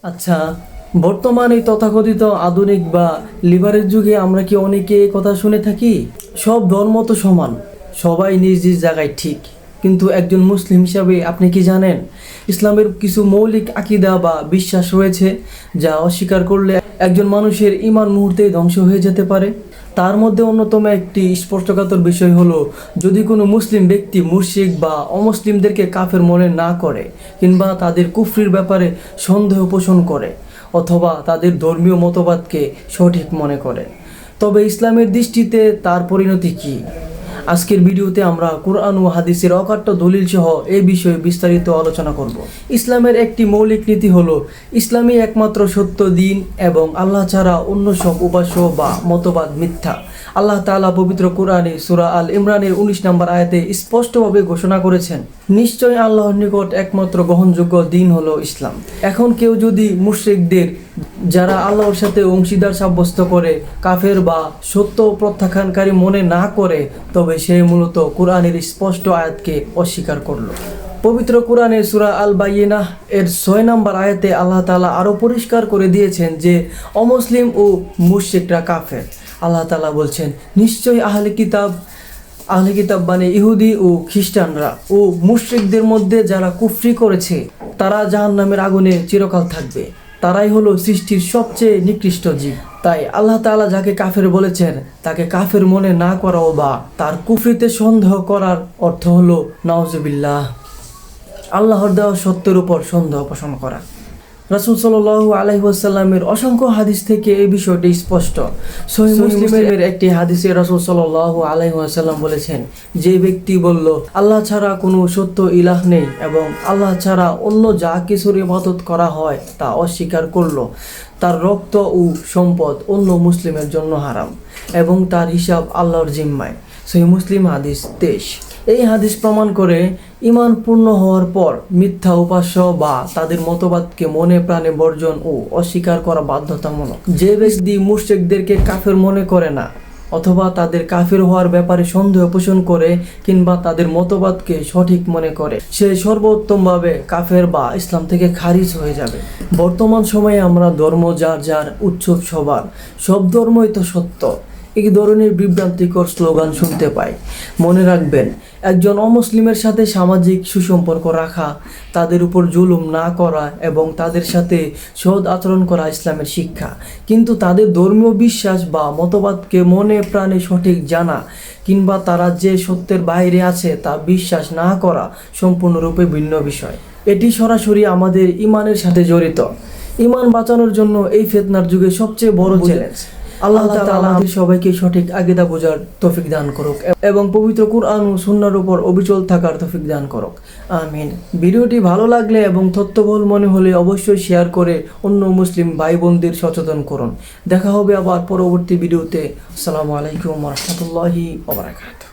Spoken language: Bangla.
আচ্ছা, বর্তমান এই তথাকথিত আধুনিক বা লিবারেল যুগে আমরা কি অনেকে এই কথা শুনে থাকি? সব ধর্ম তো সমান, সবাই নিজ নিজ জায়গায় ঠিক। কিন্তু একজন মুসলিম হিসাবে আপনি কি জানেন, ইসলামের কিছু মৌলিক আকীদা বা বিশ্বাস রয়েছে যা অস্বীকার করলে একজন মানুষের ঈমান মুহূর্তেই ধ্বংস হয়ে যেতে পারে। তার মধ্যে অন্যতম একটি স্পর্শকাতর বিষয় হলো, যদি কোনো মুসলিম ব্যক্তি মুশরিক বা অমুসলিমদেরকে কাফের মনে না করে, কিংবা তাদের কুফরির ব্যাপারে সন্দেহ পোষণ করে, অথবা তাদের ধর্মীয় মতবাদকে সঠিক মনে করে, তবে ইসলামের দৃষ্টিতে তার পরিণতি কী? আজকের ভিডিওতে আমরা কোরআন ও হাদিসের অকাট্য দলিল সহ এই বিষয়ে বিস্তারিত আলোচনা করব। ইসলামের একটি মৌলিক নীতি হলো, ইসলামই একমাত্র সত্য দিন এবং আল্লাহ ছাড়া অন্য সব উপাস্য বা মতবাদ মিথ্যা। আল্লাহ তাআলা পবিত্র কোরআনে সূরা আল ইমরানের 19 নম্বর আয়াতে স্পষ্টভাবে ঘোষণা করেছেন, নিশ্চয় আল্লাহর নিকট একমাত্র গ্রহণযোগ্য দিন হলো ইসলাম। এখন কেউ যদি মুশরিকদের, যারা আল্লাহর সাথে অংশীদার সাব্যস্ত করে, কাফের বা সত্য প্রত্যাখ্যানকারী মনে না করে, তবে সে মূলত কোরআনের স্পষ্ট আয়াতকে অস্বীকার করলো। পবিত্র কোরআনের সূরা আল বাইয়িনাহ এর 6 নম্বর আয়াতে আল্লাহ তাআলা আরও পরিষ্কার করে দিয়েছেন যে অমুসলিম ও মুশরিকরা কাফের। আল্লাহ তাআলা বলছেন, নিশ্চয়ই আহলে কিতাব মানে ইহুদি ও খ্রিস্টানরা ও মুশরিকদের মধ্যে যারা কুফরি করেছে তারা জাহান্নামের আগুনে চিরকাল থাকবে। তারাই হলো সৃষ্টির সবচেয়ে নিকৃষ্ট জীব। তাই আল্লাহ তাআলা যাকে কাফের বলেছেন তাকে কাফের মনে না করাও বা তার কুফরিতে সন্দেহ করার অর্থ হলো নাউজুবিল্লাহ, আল্লাহর দেওয়া সত্যের উপর সন্দেহ পোষণ করা। রাসূল সাল্লাল্লাহু আলাইহি ওয়াসাল্লামের অসংখ্য হাদিস থেকে এই বিষয়টি স্পষ্ট। সহিহ মুসলিমের একটি হাদিসে রাসূল সাল্লাল্লাহু আলাইহি ওয়াসাল্লাম বলেছেন, যে ব্যক্তি বলল আল্লাহ ছাড়া কোনো সত্য ইলাহ নেই এবং আল্লাহ ছাড়া অন্য যা কিছুর ইবাদত করা হয় তা অস্বীকার করল, তার রক্ত ও সম্পদ অন্য মুসলিমের জন্য হারাম এবং তার হিসাব আল্লাহর জিম্মায়। সহিহ মুসলিম হাদিস 23। এই হাদিস প্রমাণ করে, ঈমান পূর্ণ হওয়ার পর মিথ্যা উপাস্য বা তাদের মতবাদকে মনে প্রাণে বর্জন ও অস্বীকার করা বাধ্যতামূলক। যে ব্যক্তি মুশরিকদেরকে কাফের মনে করে না, অথবা তাদের কাফের হওয়ার ব্যাপারে সন্দেহ পোষণ করে, কিংবা তাদের মতবাদকে সঠিক মনে করে, সে সর্বোত্তমভাবে কাফের বা ইসলাম থেকে খারিজ হয়ে যাবে। বর্তমান সময়ে আমরা ধর্ম যার যার, উৎসব সবার, সব ধর্মই তো সত্য, এই ধরনের বিভ্রান্তিকর স্লোগান শুনতে পাই। মনে রাখবেন, একজন অমুসলিমের সাথে সামাজিক সুসম্পর্ক রাখা, তাদের উপর জুলুম না করা এবং তাদের সাথে সৎ আচরণ করা ইসলামের শিক্ষা। কিন্তু তাদের ধর্মীয় বিশ্বাস বা মতবাদকে মনে প্রাণে সঠিক জানা, কিংবা তারা যে সত্যের বাইরে আছে তা বিশ্বাস না করা সম্পূর্ণরূপে ভিন্ন বিষয়। এটি সরাসরি আমাদের ঈমানের সাথে জড়িত। ঈমান বাঁচানোর জন্য এই ফিতনার যুগে সবচেয়ে বড় চ্যালেঞ্জ। আল্লাহ তাআলা আমাদের সবাইকে সঠিক আকীদা বোঝার তৌফিক দান করুক এবং পবিত্র কুরআন ও সুন্নাহর উপর অবিচল থাকার তৌফিক দান করুক, আমিন। ভিডিওটি ভালো লাগলে এবং তথ্যবহুল মনে হলে অবশ্যই শেয়ার করে অন্য মুসলিম ভাই বোনদের সচেতন করুন। দেখা হবে আবার পরবর্তী ভিডিওতে। আসসালামু আলাইকুম ওয়া রাহমাতুল্লাহি ওয়া বারাকাতুহু।